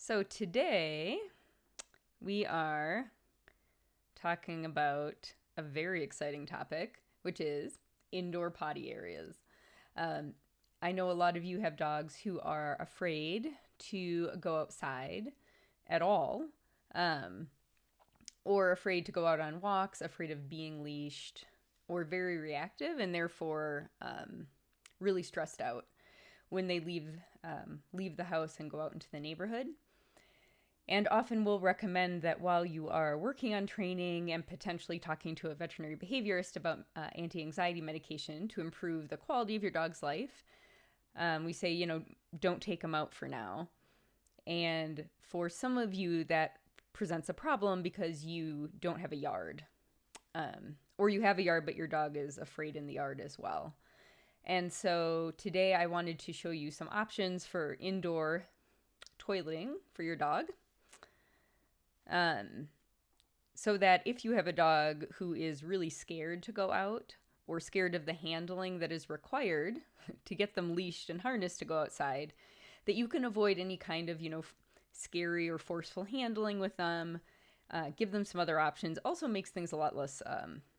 So today we are talking about a very exciting topic, which is indoor potty areas. Um, I know a lot of you have dogs who are afraid to go outside at all, um, or afraid to go out on walks, afraid of being leashed, or very reactive and therefore really stressed out when they leave the house and go out into the neighborhood. And often we'll recommend that while you are working on training and potentially talking to a veterinary behaviorist about anti-anxiety medication to improve the quality of your dog's life, we say, don't take them out for now. And for some of you, that presents a problem because you don't have a yard. Or you have a yard, but your dog is afraid in the yard as well. And so today I wanted to show you some options for indoor toileting for your dog. So that if you have a dog who is really scared to go out or scared of the handling that is required to get them leashed and harnessed to go outside, that you can avoid any kind of, scary or forceful handling with them, give them some other options. Also makes things a lot less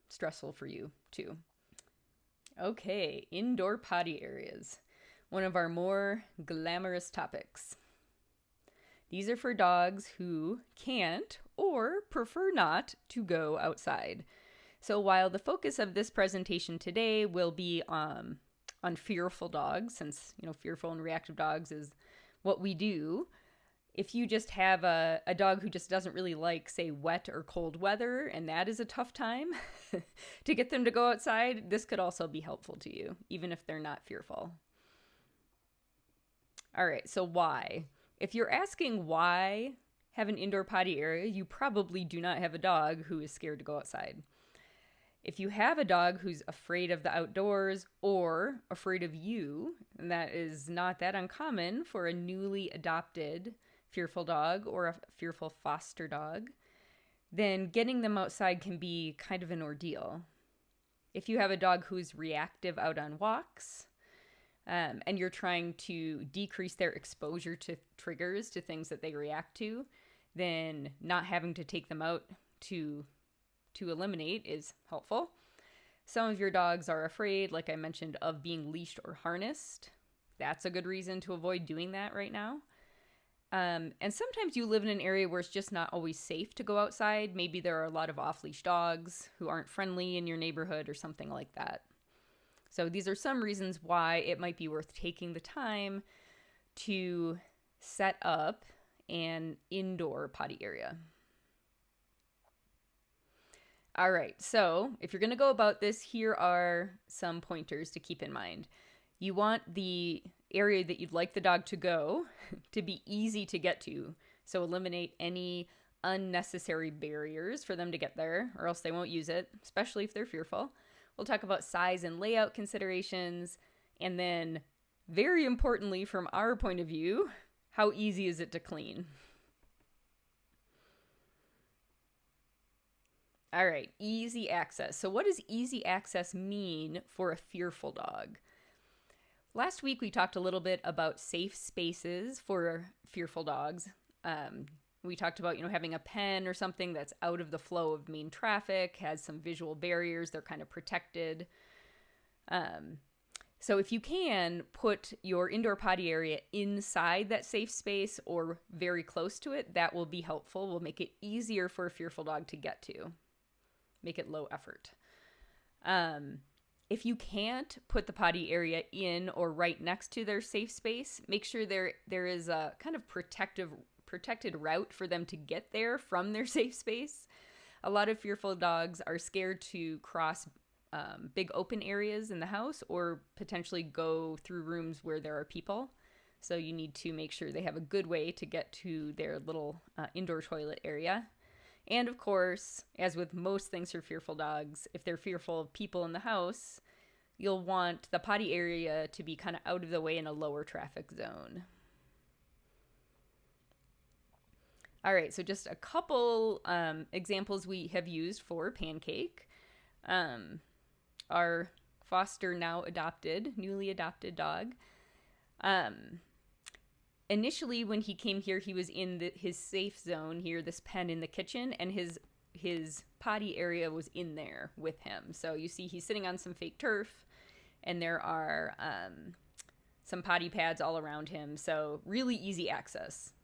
stressful for you too. Okay, indoor potty areas. One of our more glamorous topics. These are for dogs who can't or prefer not to go outside. So while the focus of this presentation today will be on fearful dogs, since fearful and reactive dogs is what we do, if you just have a dog who just doesn't really like, say, wet or cold weather, and that is a tough time to get them to go outside, this could also be helpful to you, even if they're not fearful. All right, so why? If you're asking why have an indoor potty area, you probably do not have a dog who is scared to go outside. If you have a dog who's afraid of the outdoors or afraid of you, and that is not that uncommon for a newly adopted fearful dog or a fearful foster dog, then getting them outside can be kind of an ordeal. If you have a dog who's reactive out on walks, and you're trying to decrease their exposure to triggers, to things that they react to, then not having to take them out to eliminate is helpful. Some of your dogs are afraid, like I mentioned, of being leashed or harnessed. That's a good reason to avoid doing that right now. And sometimes you live in an area where it's just not always safe to go outside. Maybe there are a lot of off-leash dogs who aren't friendly in your neighborhood or something like that. So these are some reasons why it might be worth taking the time to set up an indoor potty area. All right, so if you're going to go about this, here are some pointers to keep in mind. You want the area that you'd like the dog to go to be easy to get to. So eliminate any unnecessary barriers for them to get there, or else they won't use it, especially if they're fearful. We'll talk about size and layout considerations. And then, very importantly, from our point of view, how easy is it to clean? All right, easy access. So what does easy access mean for a fearful dog? Last week, we talked a little bit about safe spaces for fearful dogs. We talked about, having a pen or something that's out of the flow of main traffic, has some visual barriers, they're kind of protected. So if you can, put your indoor potty area inside that safe space or very close to it, that will be helpful. Will make it easier for a fearful dog to get to. Make it low effort. If you can't put the potty area in or right next to their safe space, make sure there is a kind of protected route for them to get there from their safe space. A lot of fearful dogs are scared to cross big open areas in the house or potentially go through rooms where there are people. So you need to make sure they have a good way to get to their little indoor toilet area. And of course, as with most things for fearful dogs, if they're fearful of people in the house, you'll want the potty area to be kind of out of the way in a lower traffic zone. All right, so just a couple examples we have used for Pancake. Our foster, now adopted, newly adopted dog. Initially, when he came here, he was in his safe zone here, this pen in the kitchen, and his potty area was in there with him. So you see he's sitting on some fake turf, and there are some potty pads all around him, so really easy access.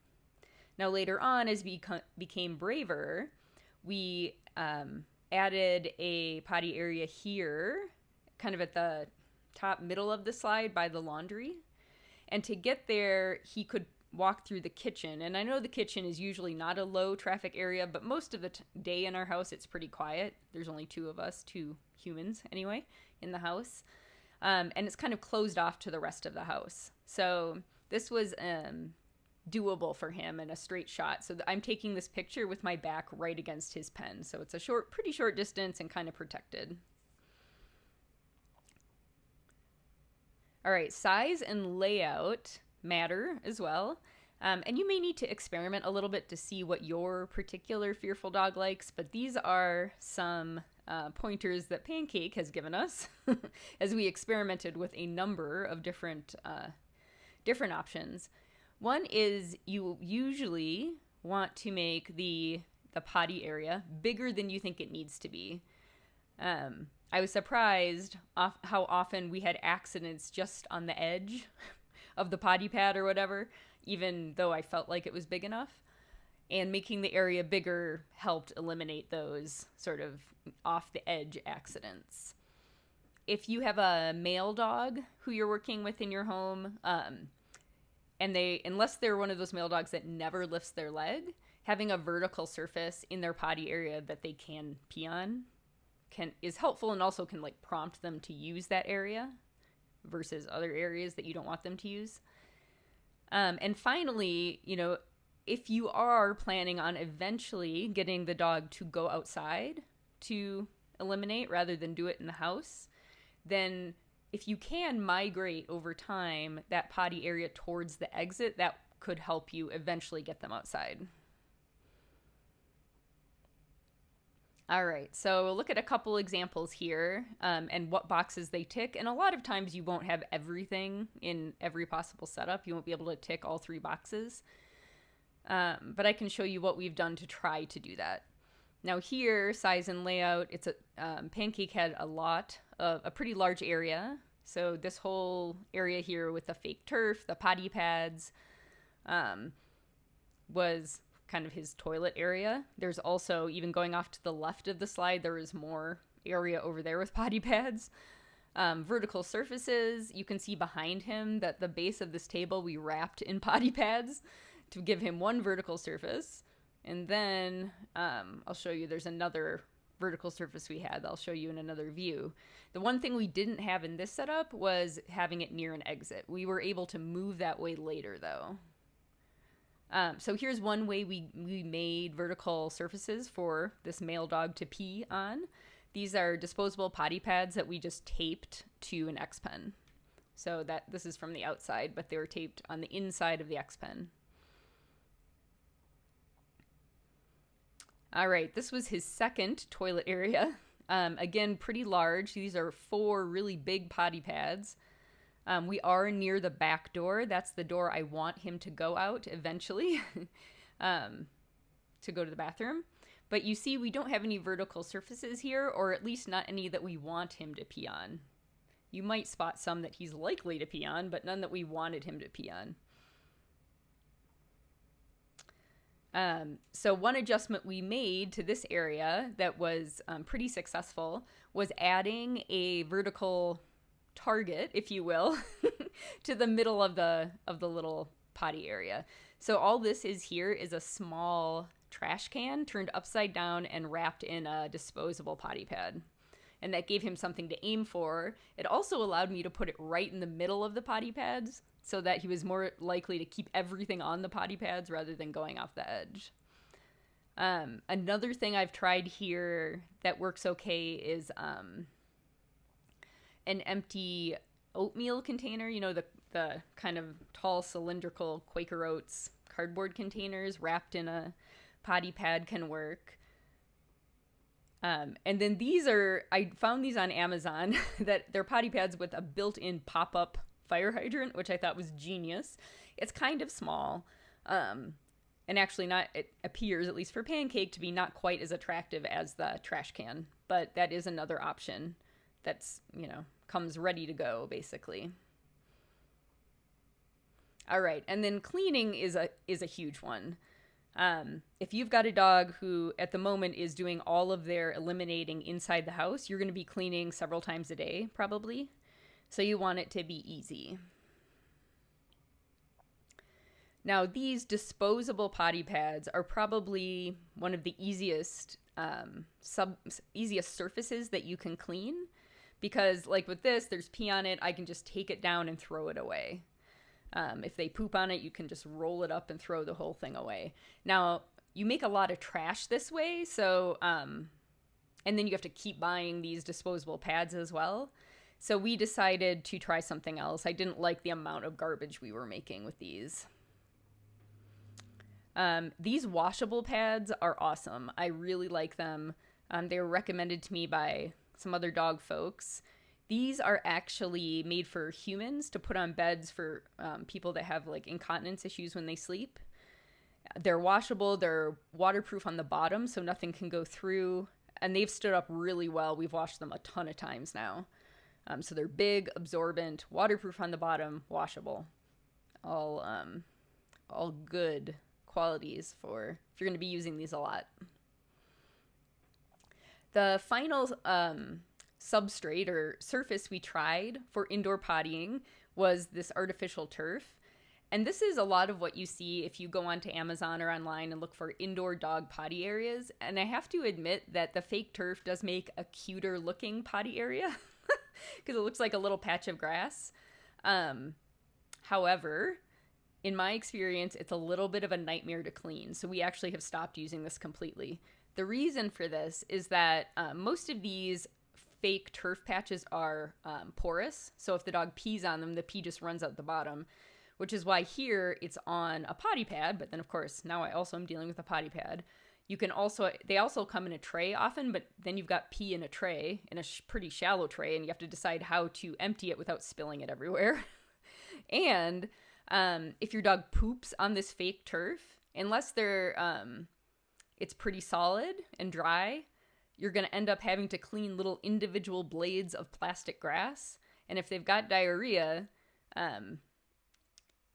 Now later on, as we became braver, we added a potty area here, kind of at the top middle of the slide by the laundry. And to get there, he could walk through the kitchen. And I know the kitchen is usually not a low traffic area, but most of the day in our house, it's pretty quiet. There's only two of us, two humans anyway, in the house. And it's kind of closed off to the rest of the house. So this was doable for him in a straight shot. So I'm taking this picture with my back right against his pen. So it's a pretty short distance and kind of protected. All right, size and layout matter as well. And you may need to experiment a little bit to see what your particular fearful dog likes, but these are some pointers that Pancake has given us as we experimented with a number of different options. One is you usually want to make the potty area bigger than you think it needs to be. I was surprised how often we had accidents just on the edge of the potty pad or whatever, even though I felt like it was big enough. And making the area bigger helped eliminate those sort of off the edge accidents. If you have a male dog who you're working with in your home, and unless they're one of those male dogs that never lifts their leg, having a vertical surface in their potty area that they can pee on is helpful, and also can like prompt them to use that area versus other areas that you don't want them to use. And finally, if you are planning on eventually getting the dog to go outside to eliminate rather than do it in the house, then if you can migrate over time that potty area towards the exit, that could help you eventually get them outside. All right, so look at a couple examples here and what boxes they tick. And a lot of times you won't have everything in every possible setup. You won't be able to tick all three boxes. But I can show you what we've done to try to do that. Now here, size and layout, it's Pancake had a pretty large area. So this whole area here with the fake turf, the potty pads, was kind of his toilet area. There's also, even going off to the left of the slide, there is more area over there with potty pads. Vertical surfaces, you can see behind him that the base of this table we wrapped in potty pads to give him one vertical surface. And then I'll show you there's another vertical surface we had. I'll show you in another view. The one thing we didn't have in this setup was having it near an exit. We were able to move that way later though. So here's one way we made vertical surfaces for this male dog to pee on. These are disposable potty pads that we just taped to an X-Pen. So this is from the outside, but they were taped on the inside of the X-Pen. All right, this was his second toilet area. Again, pretty large. These are 4 really big potty pads. We are near the back door. That's the door I want him to go out eventually to go to the bathroom. But you see, we don't have any vertical surfaces here, or at least not any that we want him to pee on. You might spot some that he's likely to pee on, but none that we wanted him to pee on. So one adjustment we made to this area that was pretty successful was adding a vertical target, if you will, to the middle of the little potty area. So all this is here is a small trash can turned upside down and wrapped in a disposable potty pad. And that gave him something to aim for. It also allowed me to put it right in the middle of the potty pads so that he was more likely to keep everything on the potty pads rather than going off the edge. Another thing I've tried here that works okay is an empty oatmeal container, the kind of tall cylindrical Quaker Oats cardboard containers wrapped in a potty pad can work. And then I found these on Amazon that they're potty pads with a built-in pop-up fire hydrant, which I thought was genius. It's kind of small. And actually it appears, at least for Pancake, to be not quite as attractive as the trash can. But that is another option that's, comes ready to go, basically. All right, and then cleaning is a huge one. If you've got a dog who at the moment is doing all of their eliminating inside the house, you're going to be cleaning several times a day, probably. So you want it to be easy. Now, these disposable potty pads are probably one of the easiest surfaces that you can clean, because like with this, there's pee on it. I can just take it down and throw it away. If they poop on it, you can just roll it up and throw the whole thing away. Now, you make a lot of trash this way, so and then you have to keep buying these disposable pads as well. So we decided to try something else. I didn't like the amount of garbage we were making with these. These washable pads are awesome. I really like them. They were recommended to me by some other dog folks. These are actually made for humans to put on beds for people that have like incontinence issues when they sleep. They're washable. They're waterproof on the bottom, so nothing can go through. And they've stood up really well. We've washed them a ton of times now. So they're big, absorbent, waterproof on the bottom, washable. All good qualities for if you're going to be using these a lot. The final substrate or surface we tried for indoor pottying was this artificial turf. And this is a lot of what you see if you go onto Amazon or online and look for indoor dog potty areas. And I have to admit that the fake turf does make a cuter looking potty area because it looks like a little patch of grass. However, in my experience, it's a little bit of a nightmare to clean. So we actually have stopped using this completely. The reason for this is that most of these fake turf patches are porous. So if the dog pees on them, the pee just runs out the bottom, which is why here it's on a potty pad. But then, of course, now I also am dealing with a potty pad. They also come in a tray often, but then you've got pee in a tray, in a pretty shallow tray, and you have to decide how to empty it without spilling it everywhere. And if your dog poops on this fake turf, unless it's pretty solid and dry, you're going to end up having to clean little individual blades of plastic grass. And if they've got diarrhea,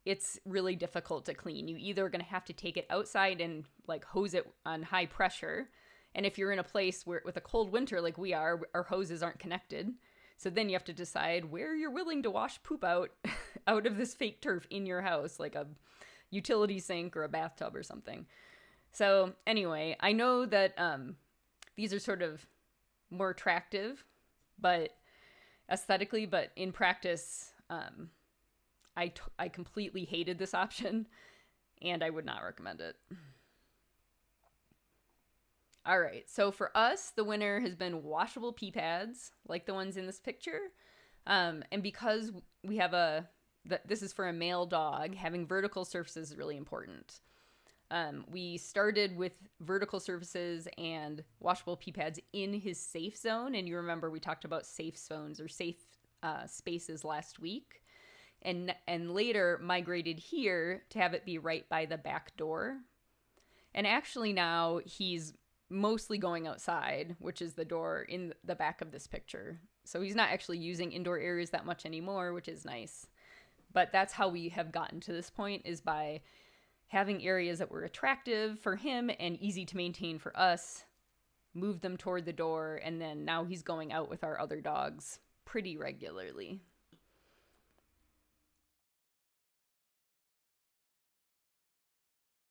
it's really difficult to clean. You either are going to have to take it outside and like hose it on high pressure. And if you're in a place where with a cold winter like we are, our hoses aren't connected. So then you have to decide where you're willing to wash poop out of this fake turf in your house, like a utility sink or a bathtub or something. So anyway, I know that these are sort of more attractive, but aesthetically, but in practice, I completely hated this option, and I would not recommend it. All right, so for us, the winner has been washable pee pads, like the ones in this picture. And because we have this is for a male dog, having vertical surfaces is really important. We started with vertical surfaces and washable pee pads in his safe zone. And you remember we talked about safe zones or safe spaces last week. And later migrated here to have it be right by the back door. And actually now he's mostly going outside, which is the door in the back of this picture. So he's not actually using indoor areas that much anymore, which is nice. But that's how we have gotten to this point, is by having areas that were attractive for him and easy to maintain for us, move them toward the door, and then now he's going out with our other dogs pretty regularly.